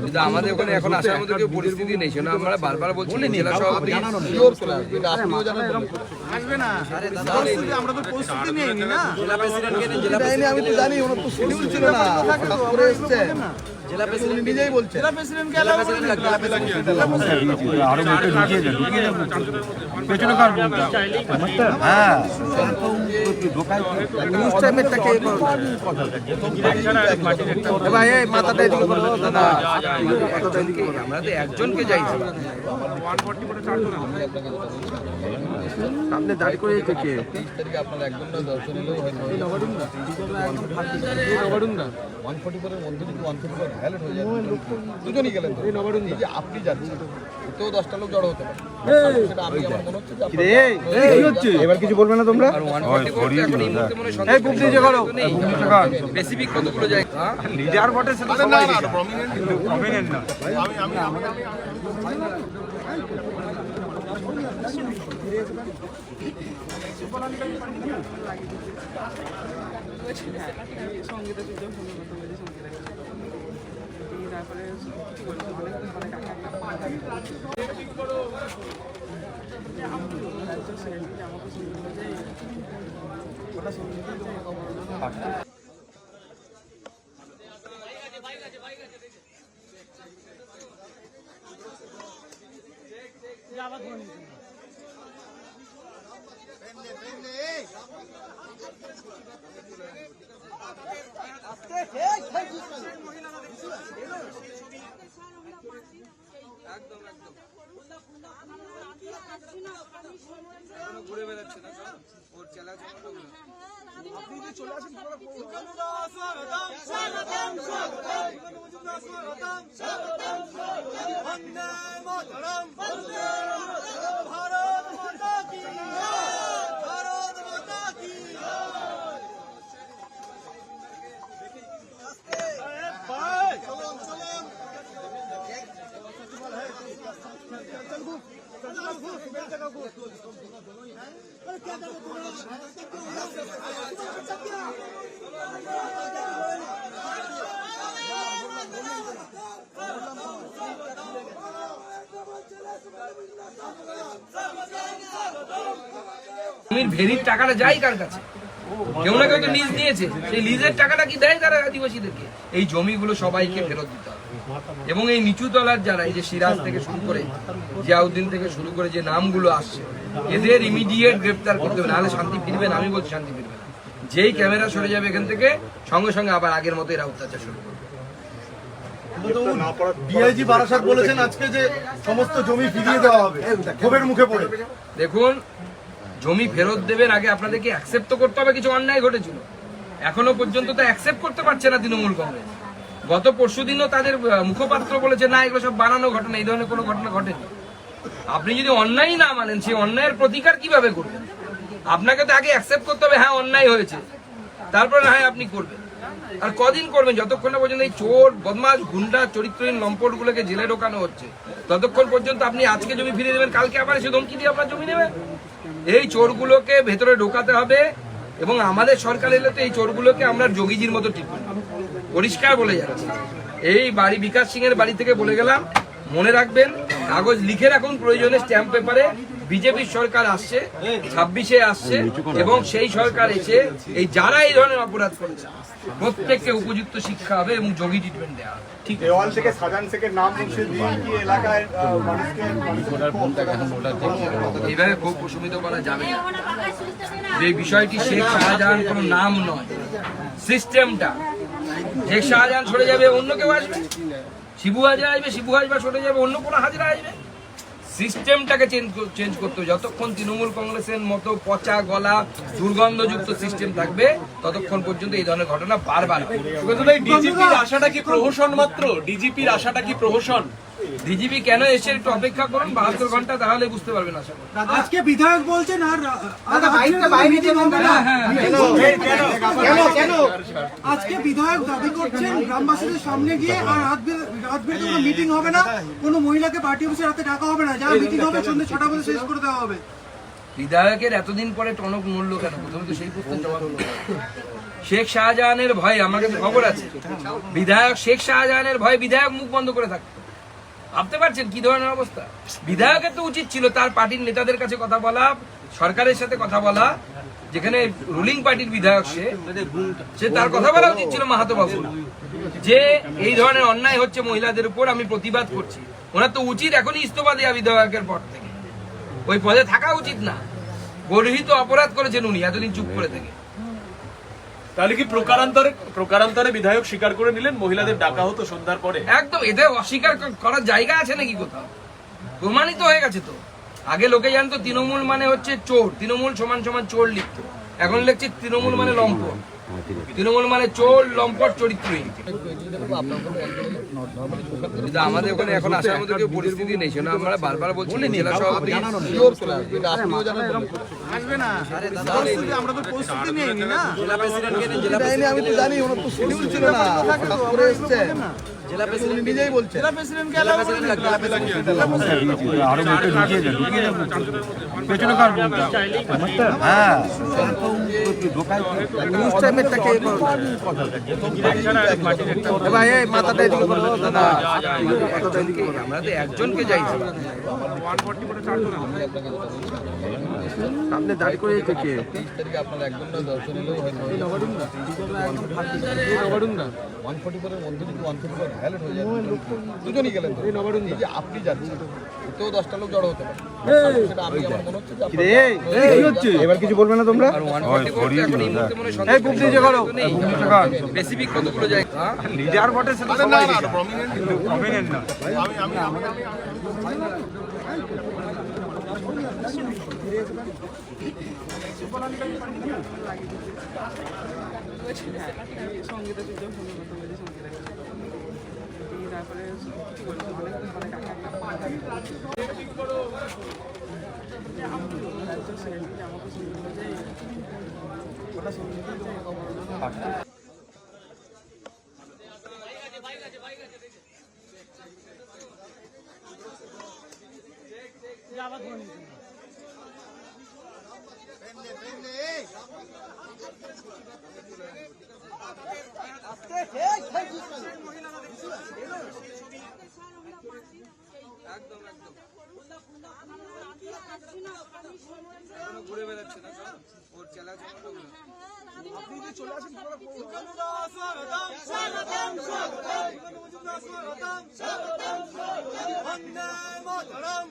কিন্তু আমাদের ওখানে এখন আসার মতো কেউ পরিস্থিতি নেই, সেটা আমরা বারবার বলছি জেলা সভাপতি আসবে না, আমরা তো প্রস্তুতি নিইনি না। আমি তো জানি ওনার তো শিডিউল ছিল না, হঠাৎ করে এসছে জেলা প্রেসিডেন্ট নিজেই বলছে জেলা প্রেসিডেন্টকে আরো বলতে ঢুকিয়ে দেন পেছনে কার হ্যাঁ নিউজ টাইমেরটাকে ভাই এই মাথাটা এদিকে করো দাদা, আমরা তো একজনকে চাইছি। আপনি দাঁড়ি করে থেকে 30 তারিখে আপনার একজন দর্শন এলেও হয়তো 144 এর মধ্যে যদি 144 ভ্যালিড হয়ে যায় দুজনই গেলেন তো এই যে আপনি যাচ্ছেন এতেও 10টা লোক জড়ো হতে পারে, সেটা আমি আমার মনে হচ্ছে যে এবার কিছু বলবে না তোমরা? আর 144 এখন এই মুহূর্তে মনে এই বুক দিয়ে করো স্পেসিফিক কতগুলো জায়গা লিডার বটে সেটা সবাই দিছে প্রমিনেন্ট না। ঘুরে বেড়াচ্ছে না ওর চেলা ভেরির টাকাটা যায় কার কাছে? কেউ না কেউ তো লিজ নিয়েছে, সেই লিজের টাকাটা কি দেয় তারা আদিবাসীদেরকে? এই জমিগুলো সবাইকে ফেরত দিতে হবে। এবং এই নিচু তলার যারা, এই যে সিরাজ থেকে শুরু করে জিয়াউদ্দিন থেকে শুরু করে যে নামগুলো আসছে, এদের ইমিডিয়েট গ্রেপ্তার করতে হবে, নাহলে শান্তি ফিরবে না। আমি বলছি শান্তি ফিরবে না। যেই ক্যামেরা সরে যাবে এখান থেকে, সঙ্গে সঙ্গে আবার আগের মতো এরা অত্যাচার শুরু করবে। ডিআইজি বারাসাত বলেছেন আজকে যে সমস্ত জমি ফিরিয়ে দেওয়া হবে ক্ষোভের মুখে পড়ে। দেখুন, জমি ফেরত দেবেন আগে আপনাদেরকে অ্যাকসেপ্ট তো করতে হবে কিছু অন্যায় ঘটেছিল। এখনো পর্যন্ত তো অ্যাকসেপ্ট করতে পারছে না তৃণমূল কংগ্রেস। গত পরশুদিনও তাদের মুখপাত্র বলেছে না এগুলো সব বানানো ঘটনা, এই ধরনের কোনো ঘটনা ঘটেনি। আপনি যদি অন্যায় না মানেন, সেই অন্যায়ের প্রতিকার কিভাবে করবেন? আপনাকে তো আগে অ্যাকসেপ্ট করতে হবে হ্যাঁ অন্যায় হয়েছে, তারপরে না হয় আপনি করবেন। আর কদিন করবেন? যতক্ষণ না পর্যন্ত এই চোর বদমাশ গুন্ডা চরিত্রহীন লম্পট গুলোকে জেলে ঢোকানো হচ্ছে, ততক্ষণ পর্যন্ত আপনি আজকে জমি ফিরিয়ে দেবেন, কালকে আবার এসে ধমকি দিয়ে আপনার জমি নেবেন। এই চোরগুলোকে ভেতরে ঢোকাতে হবে, এবং আমাদের সরকার এলে তো এই চোরগুলোকে আমরা যোগীজির মতো টিপব, পরিষ্কার বলে যাচ্ছে। এই বাড়ি বিকাশ সিং এর বাড়ি থেকে বলে গেলাম, মনে রাখবেন, কাগজ লিখে রাখুন প্রয়োজনে স্ট্যাম্প পেপারে। বিজেপির সরকার আসছে, 26-এ আসছে, এবং সেই সরকার এসে এই যারা এই ধরনের অপরাধ করেছে প্রত্যেককে উপযুক্ত শিক্ষা হবে এবং যোগী ট্রিটমেন্ট দেওয়া হবে। ঠিক দেওয়াল থেকে সাজান শেখের নাম মুছে দিয়ে কি এলাকায় এইভাবে খুব প্রশমিত করা যাবে না। যে বিষয়টি শেখ শাহজাহান কোনো নাম নয়, সিস্টেমটা। শেখ শাহজাহান সরে যাবে, অন্য কেউ আসবে। শিবু হাজরা আসবে, শিবু হাজরা সরে যাবে, অন্য কোনো হাজরা আসবে। সিস্টেমটাকে চেঞ্জ করতে হবে। যতক্ষণ তৃণমূল কংগ্রেসের মতো পচা গলা দুর্গন্ধযুক্ত সিস্টেম থাকবে, ততক্ষণ পর্যন্ত এই ধরনের ঘটনা বারবার হবে। ডিজিপির আশাটা কি প্রহসন মাত্র? ডিজিপির আশাটা কি প্রহসন? ডিজিপি কেন এসে একটু অপেক্ষা করুন 72 ঘন্টা, তাহলে বুঝতে পারবেন। আশা করি আজকে বিধায়ক বলছেন আর আজকে বিধায়ক দাবি করছেন গ্রামবাসীদের সামনে গিয়ে আর রাত বিরেতে মিটিং হবে না, কোনো মহিলাকে পার্টি অফিসের হাতে ডাকা হবে না, যা মিটিং হবে সন্ধ্যে 6টা বাজে শেষ করে দেওয়া হবে। বিধায়কের এতদিন পরে টনক মূল্য কেন? প্রথমে তো সেই প্রশ্নের জবাব হলো। শেখ শাহজাহানের ভয়ে, আমার কাছে খবর আছে, বিধায়ক শেখ শাহজাহানের ভয়ে বিধায়ক মুখ বন্ধ করে থাকতো। ভাবতে পারছেন কি ধরনের অবস্থা? বিধায়কের তো উচিত ছিল তার পার্টির নেতাদের কাছে কথা বলা, সরকারের সাথে কথা বলা, যেখানে রুলিং পার্টির বিধায়ক সে তার কথা বলা উচিত ছিল মাহাতো বাবু, যে এই ধরনের অন্যায় হচ্ছে মহিলাদের উপর, আমি প্রতিবাদ করছি। ওনার তো উচিত এখনই ইস্তফা দেওয়া বিধায়কের পর থেকে, ওই পদে থাকা উচিত না। গর্হিত অপরাধ করেছেন উনি এতদিন চুপ করে থেকে। তাহলে কি প্রকারান্তরে বিধায়ক স্বীকার করে নিলেন মহিলাদের ডাকা হতো সন্ধ্যার পরে? একদম, এতে অস্বীকার করার জায়গা আছে নাকি কোথাও? প্রমাণিত হয়ে গেছে তো। আগে লোকে জানতো তৃণমূল মানে হচ্ছে চোর, তৃণমূল সমান সমান চোর লিখতো, এখন লিখছে তৃণমূল মানে লম্পট, তৃণমূল মানে চোর, লম্পট, চরিত্রহীন। কিন্তু আমাদের ওখানে এখন আসার মতো কেউ পরিস্থিতি নেই, সেটা আমরা বারবার বলছি। জেলা সভাপতি আমি তো জানি ওনার তো শিডিউল ছিল না, হঠাৎ করে এসছে জেলা প্রেসিডেন্ট নিজেই বলছে। জেলা প্রেসিডেন্ট আমরা তো একজনকে চাইছি। আপনি দাঁড়ি করে থেকে আপনার একদম দর্শন এলেও হয়তো 144 মধ্যে যদি 144 ভ্যালিড হয়ে যায়, দুজনই গেলেন তো, এই যে আপনি যাচ্ছেন এতেও 10টা লোক জড়ো হতে পারে, সেটা আমি আমার মনে হচ্ছে যে এবার কিছু বলবে না তোমরা? আর 144 তে এখন এই মুহূর্তে মনে হয় সন্দেহ নেই। স্পেসিফিক কতগুলো জায়গা নিজে আর বটে সেটা সবাই প্রমিনেন্ট না। ঘুরে বেড়াচ্ছে না ওর চেলা বন্দে মাতরম।